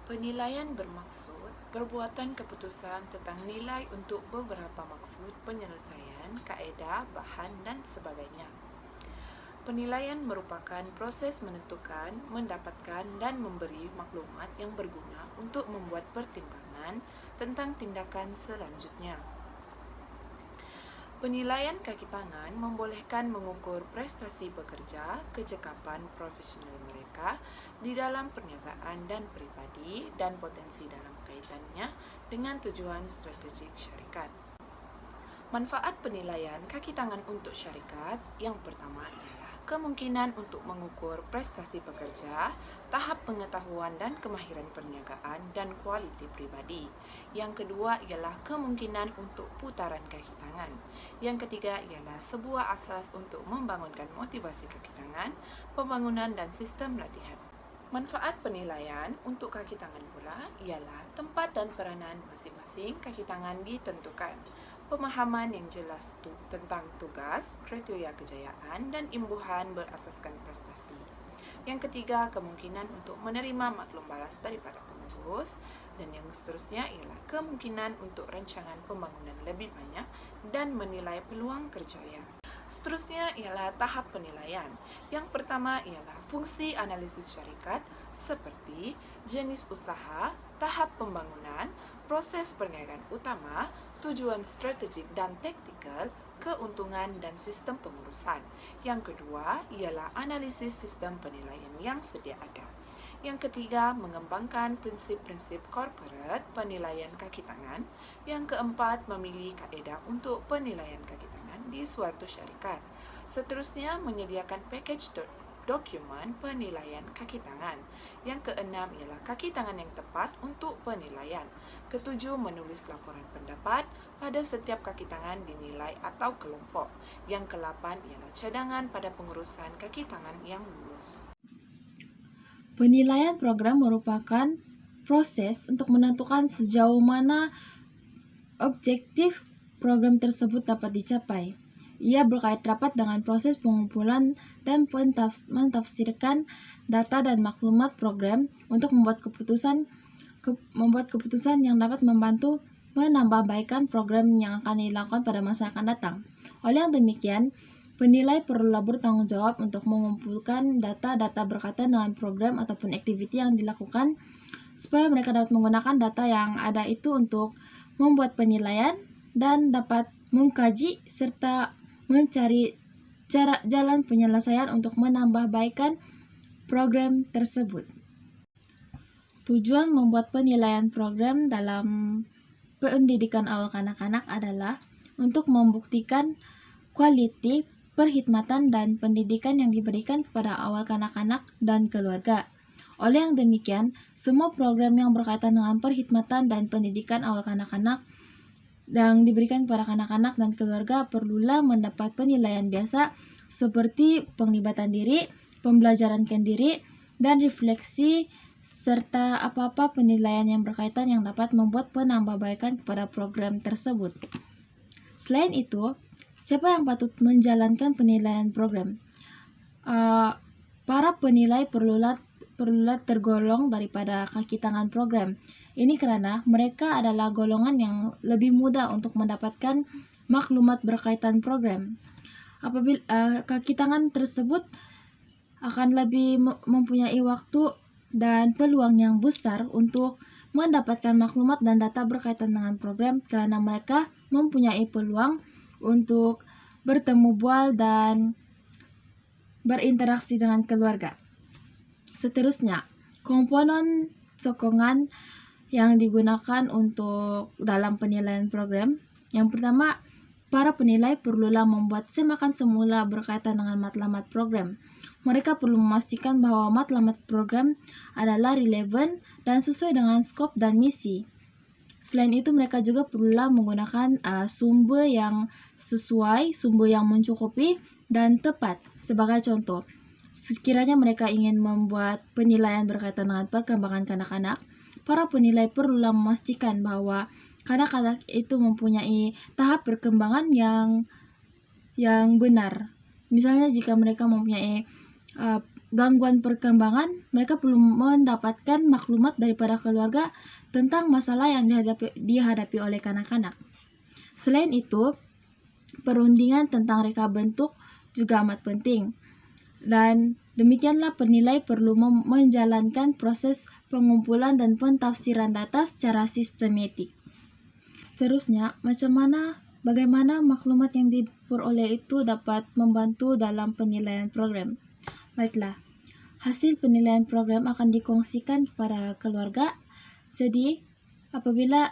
Penilaian bermaksud perbuatan keputusan tentang nilai untuk beberapa maksud penyelesaian, kaedah, bahan, dan sebagainya. Penilaian merupakan proses menentukan, mendapatkan, dan memberi maklumat yang berguna untuk membuat pertimbangan tentang tindakan selanjutnya. Penilaian kaki tangan membolehkan mengukur prestasi pekerja, kecekapan profesional mereka di dalam perniagaan dan pribadi, dan potensi dalam kaitannya dengan tujuan strategik syarikat. Manfaat penilaian kaki tangan untuk syarikat yang pertama ialah kemungkinan untuk mengukur prestasi pekerja, tahap pengetahuan dan kemahiran perniagaan, dan kualiti pribadi. Yang kedua ialah kemungkinan untuk putaran kaki tangan. Yang ketiga ialah sebuah asas untuk membangunkan motivasi kaki tangan, pembangunan, dan sistem latihan. Manfaat penilaian untuk kaki tangan pula ialah tempat dan peranan masing-masing kaki tangan ditentukan, pemahaman yang jelas tentang tugas, kriteria kejayaan, dan imbuhan berasaskan prestasi. Yang ketiga, kemungkinan untuk menerima maklum balas daripada pengurus, dan yang seterusnya ialah kemungkinan untuk rancangan pembangunan lebih banyak dan menilai peluang kerjaya. Seterusnya ialah tahap penilaian. Yang pertama ialah fungsi analisis syarikat seperti jenis usaha, tahap pembangunan, proses perniagaan utama, tujuan strategik dan taktikal, keuntungan, dan sistem pengurusan. Yang kedua ialah analisis sistem penilaian yang sedia ada. Yang ketiga, mengembangkan prinsip-prinsip korporat penilaian kaki tangan. Yang keempat, memilih kaedah untuk penilaian kaki tangan di suatu syarikat. Seterusnya, menyediakan package dokumen penilaian kaki tangan. Yang keenam ialah kaki tangan yang tepat untuk penilaian. Ketujuh, menulis laporan pendapat pada setiap kaki tangan dinilai atau kelompok. Yang ke-8 ialah cadangan pada pengurusan kaki tangan yang lulus. Penilaian program merupakan proses untuk menentukan sejauh mana objektif program tersebut dapat dicapai. Ia berkait rapat dengan proses pengumpulan dan mentafsirkan data dan maklumat program untuk membuat keputusan yang dapat membantu menambahbaikan program yang akan dilakukan pada masa akan datang. Oleh yang demikian, penilai perlulah bertanggung jawab untuk mengumpulkan data-data berkaitan dengan program ataupun aktiviti yang dilakukan supaya mereka dapat menggunakan data yang ada itu untuk membuat penilaian dan dapat mengkaji serta mencari jalan penyelesaian untuk menambahbaikan program tersebut. Tujuan membuat penilaian program dalam pendidikan awal kanak-kanak adalah untuk membuktikan kualiti perkhidmatan dan pendidikan yang diberikan kepada awal kanak-kanak dan keluarga. Oleh yang demikian, semua program yang berkaitan dengan perkhidmatan dan pendidikan awal kanak-kanak yang diberikan kepada kanak-kanak dan keluarga perlulah mendapat penilaian biasa seperti penglibatan diri, pembelajaran diri, dan refleksi serta apa-apa penilaian yang berkaitan yang dapat membuat penambahbaikan kepada program tersebut. Selain itu, siapa yang patut menjalankan penilaian program? Para penilai perlulah tergolong daripada kaki tangan program. Ini karena mereka adalah golongan yang lebih mudah untuk mendapatkan maklumat berkaitan program. Apabila kaki tangan tersebut akan lebih mempunyai waktu dan peluang yang besar untuk mendapatkan maklumat dan data berkaitan dengan program karena mereka mempunyai peluang untuk bertemu bual dan berinteraksi dengan keluarga. Seterusnya, komponen sokongan yang digunakan untuk dalam penilaian program. Yang pertama, para penilai perlulah membuat semakan semula berkaitan dengan matlamat program. Mereka perlu memastikan bahwa matlamat program adalah relevan dan sesuai dengan skop dan misi. Selain itu, mereka juga perlulah menggunakan sumber yang sesuai, sumber yang mencukupi, dan tepat. Sebagai contoh, sekiranya mereka ingin membuat penilaian berkaitan dengan perkembangan kanak-kanak, para penilai perlulah memastikan bahwa kanak-kanak itu mempunyai tahap perkembangan yang benar. Misalnya jika mereka mempunyai gangguan perkembangan, mereka perlu mendapatkan maklumat daripada keluarga tentang masalah yang dihadapi oleh kanak-kanak. Selain itu, perundingan tentang reka bentuk juga amat penting. Dan demikianlah penilai perlu menjalankan proses pengumpulan dan pentafsiran data secara sistematik. Seterusnya, bagaimana maklumat yang diperoleh itu dapat membantu dalam penilaian program. Baiklah, hasil penilaian program akan dikongsikan kepada keluarga. Jadi, apabila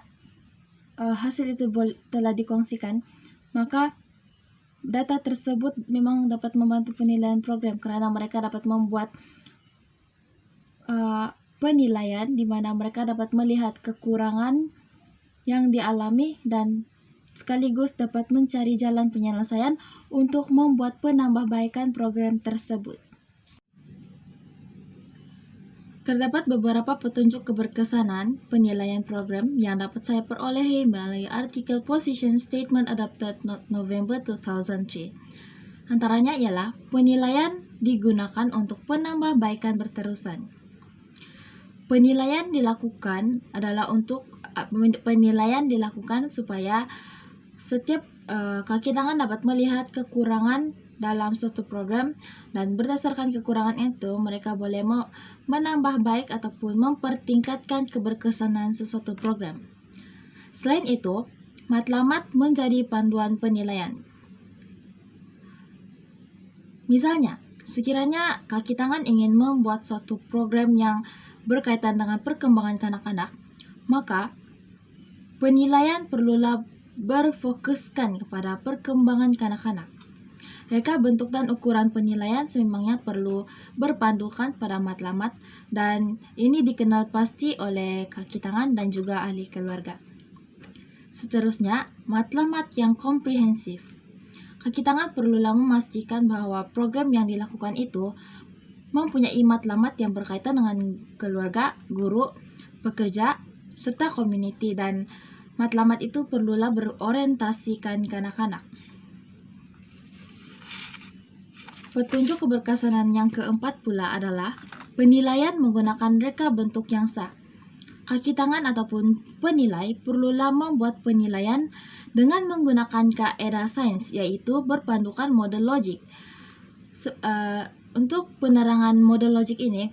hasil itu telah dikongsikan, maka data tersebut memang dapat membantu penilaian program karena mereka dapat membuat penilaian di mana mereka dapat melihat kekurangan yang dialami dan sekaligus dapat mencari jalan penyelesaian untuk membuat penambahbaikan program tersebut. Terdapat beberapa petunjuk keberkesanan penilaian program yang dapat saya perolehi melalui artikel Position Statement Adopted November 2003. Antaranya ialah penilaian digunakan untuk penambahbaikan berterusan. Penilaian dilakukan supaya setiap kaki tangan dapat melihat kekurangan dalam suatu program dan berdasarkan kekurangan itu mereka boleh menambah baik ataupun mempertingkatkan keberkesanan sesuatu program. Selain itu, matlamat menjadi panduan penilaian. Misalnya, sekiranya kaki tangan ingin membuat suatu program yang berkaitan dengan perkembangan kanak-kanak, maka penilaian perlulah berfokuskan kepada perkembangan kanak-kanak. Reka bentuk dan ukuran penilaian sememangnya perlu berpandukan pada matlamat dan ini dikenal pasti oleh kaki tangan dan juga ahli keluarga. Seterusnya, matlamat yang komprehensif. Kaki tangan perlulah memastikan bahwa program yang dilakukan itu mempunyai matlamat yang berkaitan dengan keluarga, guru, pekerja, serta community dan matlamat itu perlulah berorientasikan kanak-kanak. Petunjuk keberkesanan yang keempat pula adalah penilaian menggunakan reka bentuk yang sah. Kaki tangan ataupun penilai perlulah membuat penilaian dengan menggunakan kaedah sains, yaitu berpandukan model logik. Untuk penerangan model logik ini,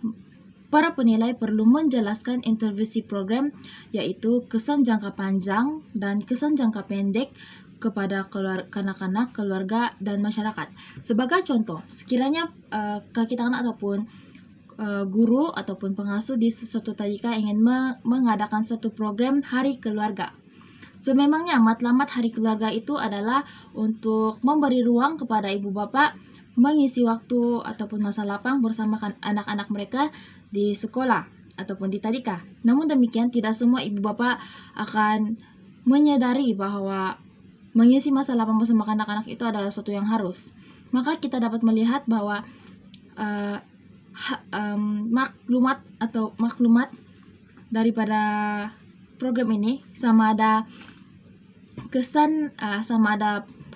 para penilai perlu menjelaskan intervensi program, yaitu kesan jangka panjang dan kesan jangka pendek kepada kanak-kanak, keluarga, dan masyarakat. Sebagai contoh, sekiranya kaki tangan ataupun guru ataupun pengasuh di suatu tadika ingin mengadakan suatu program hari keluarga. Sememangnya matlamat hari keluarga itu adalah untuk memberi ruang kepada ibu bapak mengisi waktu ataupun masa lapang bersama anak-anak mereka di sekolah ataupun di tadika. Namun demikian, tidak semua ibu bapak akan menyadari bahwa mengisi masa lapang bersama anak-anak itu adalah sesuatu yang harus. Maka kita dapat melihat bahwa maklumat daripada program ini sama ada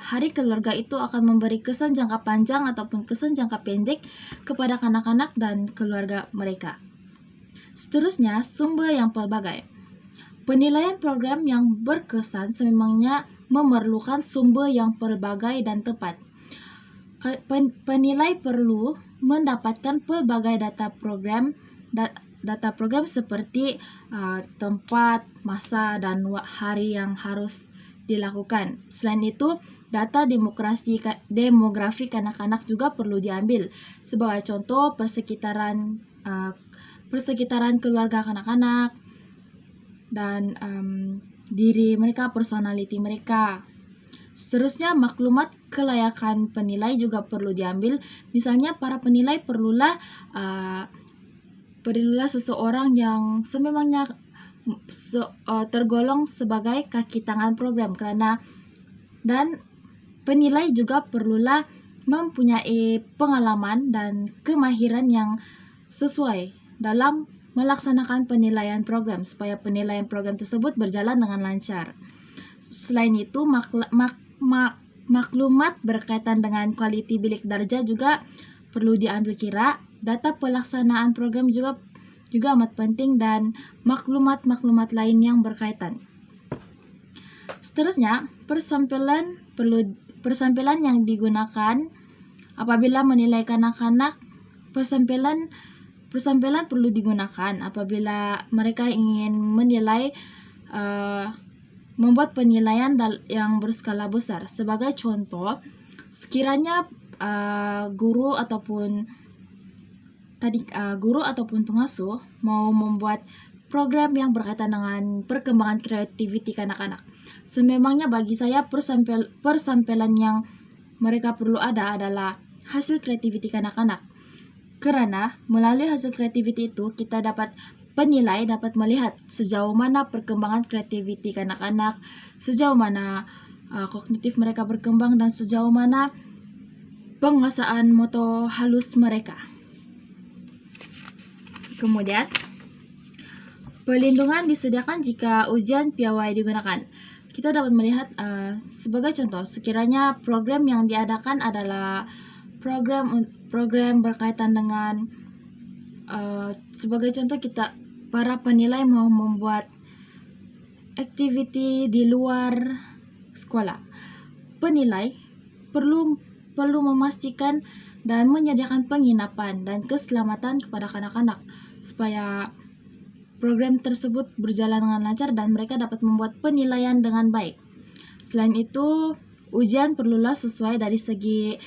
hari keluarga itu akan memberi kesan jangka panjang ataupun kesan jangka pendek kepada kanak-kanak dan keluarga mereka. Seterusnya, sumber yang pelbagai. Penilaian program yang berkesan sememangnya memerlukan sumber yang pelbagai dan tepat. Penilai perlu mendapatkan pelbagai data program seperti tempat, masa, dan hari yang harus dilakukan. Selain itu, data demografi kanak-kanak juga perlu diambil. Sebagai contoh, persekitaran keluarga kanak-kanak dan diri mereka, personality mereka. Seterusnya, maklumat kelayakan penilai juga perlu diambil. Misalnya, para penilai perlulah seseorang yang sememangnya tergolong sebagai kaki tangan program dan penilai juga perlulah mempunyai pengalaman dan kemahiran yang sesuai dalam melaksanakan penilaian program supaya penilaian program tersebut berjalan dengan lancar. Selain itu, maklumat berkaitan dengan quality bilik darjah juga perlu diambil kira data pelaksanaan program juga amat penting, dan maklumat-maklumat lain yang berkaitan. Seterusnya, persampilan yang digunakan apabila menilai kanak-kanak. Persampilan perlu digunakan apabila mereka ingin menilai membuat penilaian yang berskala besar. Sebagai contoh, sekiranya guru ataupun pengasuh mau membuat program yang berkaitan dengan perkembangan kreativiti kanak-kanak, sememangnya bagi saya persampilan yang mereka perlu adalah hasil kreativiti kanak-kanak. Karena melalui hasil kreativiti itu kita dapat melihat sejauh mana perkembangan kreativiti kanak-kanak, sejauh mana kognitif mereka berkembang, dan sejauh mana penguasaan motor halus mereka. Kemudian, perlindungan disediakan jika ujian piawai digunakan. Kita dapat melihat sebagai contoh, sekiranya program yang diadakan adalah program berkaitan dengan sebagai contoh, para penilai mau membuat activity di luar sekolah. Penilai perlu memastikan dan menyediakan penginapan dan keselamatan kepada kanak-kanak supaya program tersebut berjalan dengan lancar dan mereka dapat membuat penilaian dengan baik. Selain itu, ujian perlulah sesuai dari segi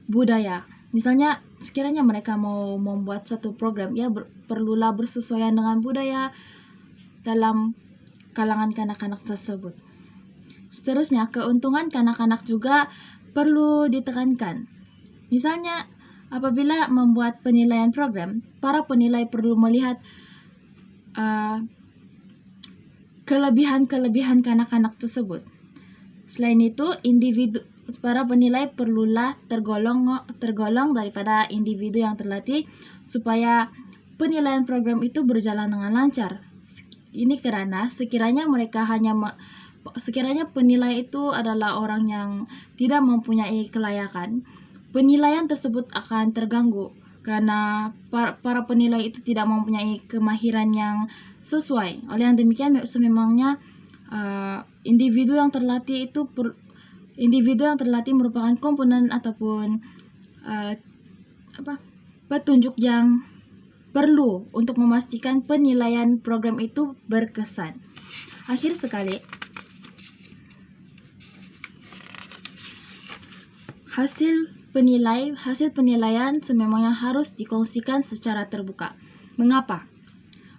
budaya. Misalnya, sekiranya mereka mau membuat satu program, perlulah bersesuaian dengan budaya dalam kalangan kanak-kanak tersebut. Seterusnya, keuntungan kanak-kanak juga perlu ditekankan. Misalnya, apabila membuat penilaian program, para penilai perlu melihat kelebihan kanak-kanak tersebut. Selain itu, para penilai perlulah tergolong daripada individu yang terlatih supaya penilaian program itu berjalan dengan lancar. Ini karena sekiranya penilai itu adalah orang yang tidak mempunyai kelayakan, penilaian tersebut akan terganggu karena para penilai itu tidak mempunyai kemahiran yang sesuai. Oleh yang demikian, sememangnya individu yang terlatih merupakan komponen ataupun petunjuk yang perlu untuk memastikan penilaian program itu berkesan. Akhir sekali, hasil penilaian sememangnya harus dikongsikan secara terbuka. Mengapa?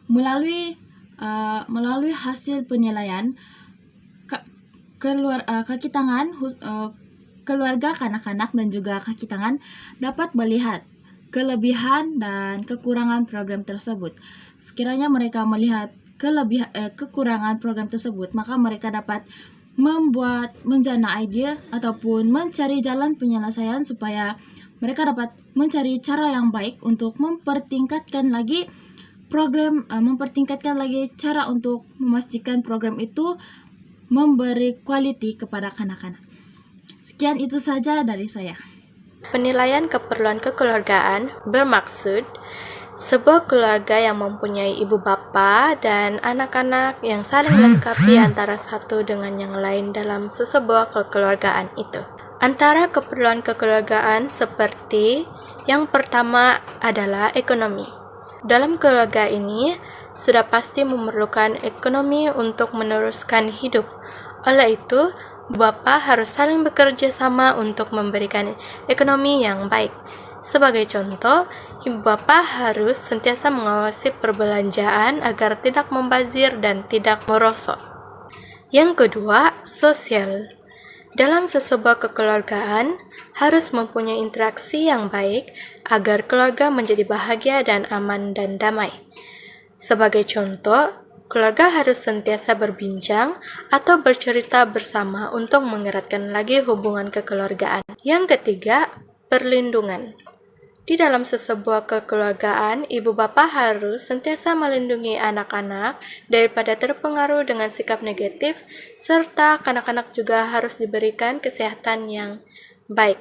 Melalui hasil penilaian, kaki tangan, keluarga kanak-kanak dan juga kaki tangan dapat melihat kelebihan dan kekurangan program tersebut. Sekiranya mereka melihat kekurangan program tersebut, maka mereka dapat menjana ide ataupun mencari jalan penyelesaian supaya mereka dapat mencari cara yang baik untuk mempertingkatkan lagi cara untuk memastikan program itu memberi quality kepada kanak-kanak. Sekian itu saja dari saya. Penilaian keperluan kekeluargaan bermaksud sebuah keluarga yang mempunyai ibu bapa dan anak-anak yang saling melengkapi antara satu dengan yang lain dalam sesebuah kekeluargaan itu. Antara keperluan kekeluargaan seperti yang pertama adalah ekonomi. Dalam keluarga ini sudah pasti memerlukan ekonomi untuk meneruskan hidup. Oleh itu, bapa harus saling bekerja sama untuk memberikan ekonomi yang baik. Sebagai contoh, ibu bapa harus sentiasa mengawasi perbelanjaan agar tidak membazir dan tidak merosot. Yang kedua, sosial. Dalam sesebuah kekeluargaan harus mempunyai interaksi yang baik agar keluarga menjadi bahagia dan aman dan damai. Sebagai contoh, keluarga harus sentiasa berbincang atau bercerita bersama untuk mengeratkan lagi hubungan kekeluargaan. Yang ketiga, perlindungan. Di dalam sesebuah kekeluargaan, ibu bapa harus sentiasa melindungi anak-anak daripada terpengaruh dengan sikap negatif, serta kanak-kanak juga harus diberikan kesehatan yang baik.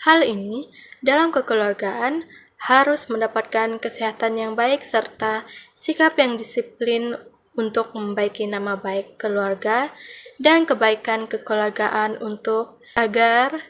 Hal ini dalam kekeluargaan harus mendapatkan kesehatan yang baik serta sikap yang disiplin untuk membaiki nama baik keluarga dan kebaikan kekeluargaan untuk agar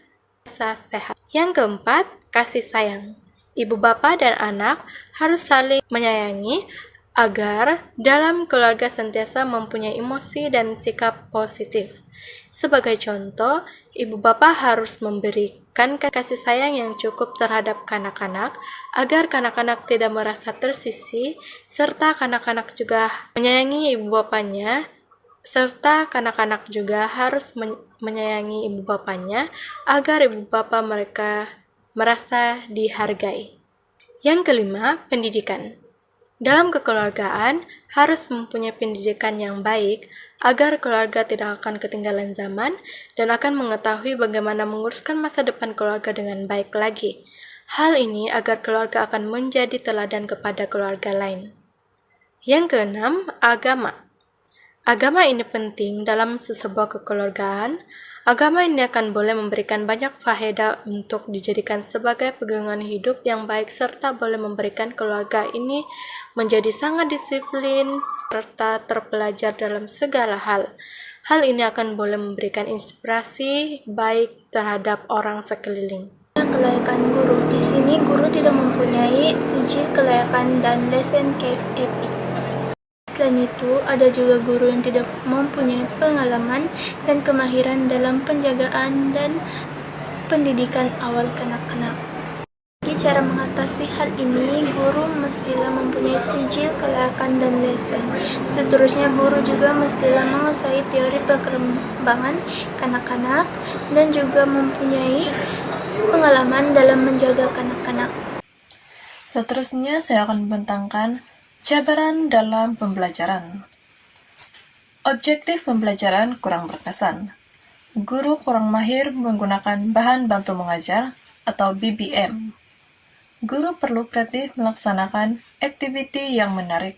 bisa sehat. Yang keempat, kasih sayang. Ibu bapak dan anak harus saling menyayangi agar dalam keluarga sentiasa mempunyai emosi dan sikap positif. Sebagai contoh, ibu bapak harus memberikan kasih sayang yang cukup terhadap kanak-kanak agar kanak-kanak tidak merasa tersisih, serta kanak-kanak juga menyayangi ibu bapaknya, serta kanak-kanak juga harus menyayangi ibu bapaknya agar ibu bapak mereka merasa dihargai. Yang kelima, pendidikan. Dalam kekeluargaan, harus mempunyai pendidikan yang baik agar keluarga tidak akan ketinggalan zaman dan akan mengetahui bagaimana menguruskan masa depan keluarga dengan baik lagi. Hal ini agar keluarga akan menjadi teladan kepada keluarga lain. Yang keenam, agama. Agama ini penting dalam sebuah kekeluargaan. Agama ini akan boleh memberikan banyak faedah untuk dijadikan sebagai pegangan hidup yang baik serta boleh memberikan keluarga ini menjadi sangat disiplin serta terpelajar dalam segala hal. Hal ini akan boleh memberikan inspirasi baik terhadap orang sekeliling. Kelayakan guru. Di sini guru tidak mempunyai sijil kelayakan dan lesen KFI. Selain itu, ada juga guru yang tidak mempunyai pengalaman dan kemahiran dalam penjagaan dan pendidikan awal kanak-kanak. Bagi cara mengatasi hal ini, guru mestilah mempunyai sijil kelayakan dan lesen. Seterusnya, guru juga mestilah menguasai teori perkembangan kanak-kanak dan juga mempunyai pengalaman dalam menjaga kanak-kanak. Seterusnya, saya akan membentangkan jabaran dalam pembelajaran. Objektif pembelajaran kurang berkesan. Guru kurang mahir menggunakan bahan bantu mengajar atau BBM. Guru perlu kreatif melaksanakan aktiviti yang menarik.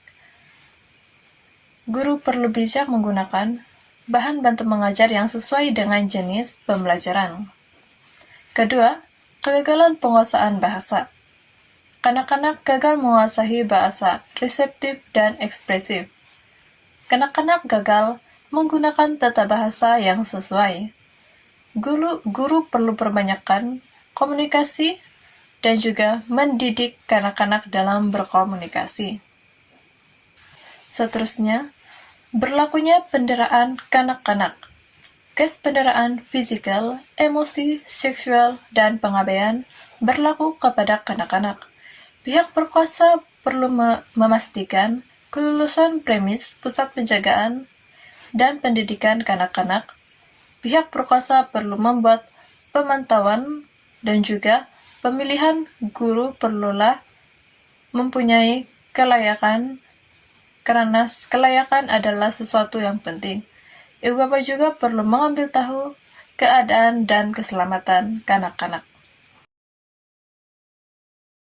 Guru perlu bijak menggunakan bahan bantu mengajar yang sesuai dengan jenis pembelajaran. Kedua, kegagalan penguasaan bahasa. Kanak-kanak gagal menguasai bahasa reseptif dan ekspresif. Kanak-kanak gagal menggunakan tata bahasa yang sesuai. Guru perlu perbanyakkan komunikasi dan juga mendidik kanak-kanak dalam berkomunikasi. Seterusnya, berlakunya penderaan kanak-kanak. Kes penderaan fisikal, emosi, seksual, dan pengabaian berlaku kepada kanak-kanak. Pihak berkuasa perlu memastikan kelulusan premis pusat penjagaan dan pendidikan kanak-kanak. Pihak berkuasa perlu membuat pemantauan dan juga pemilihan guru perlulah mempunyai kelayakan karena kelayakan adalah sesuatu yang penting. Ibu bapak juga perlu mengambil tahu keadaan dan keselamatan kanak-kanak.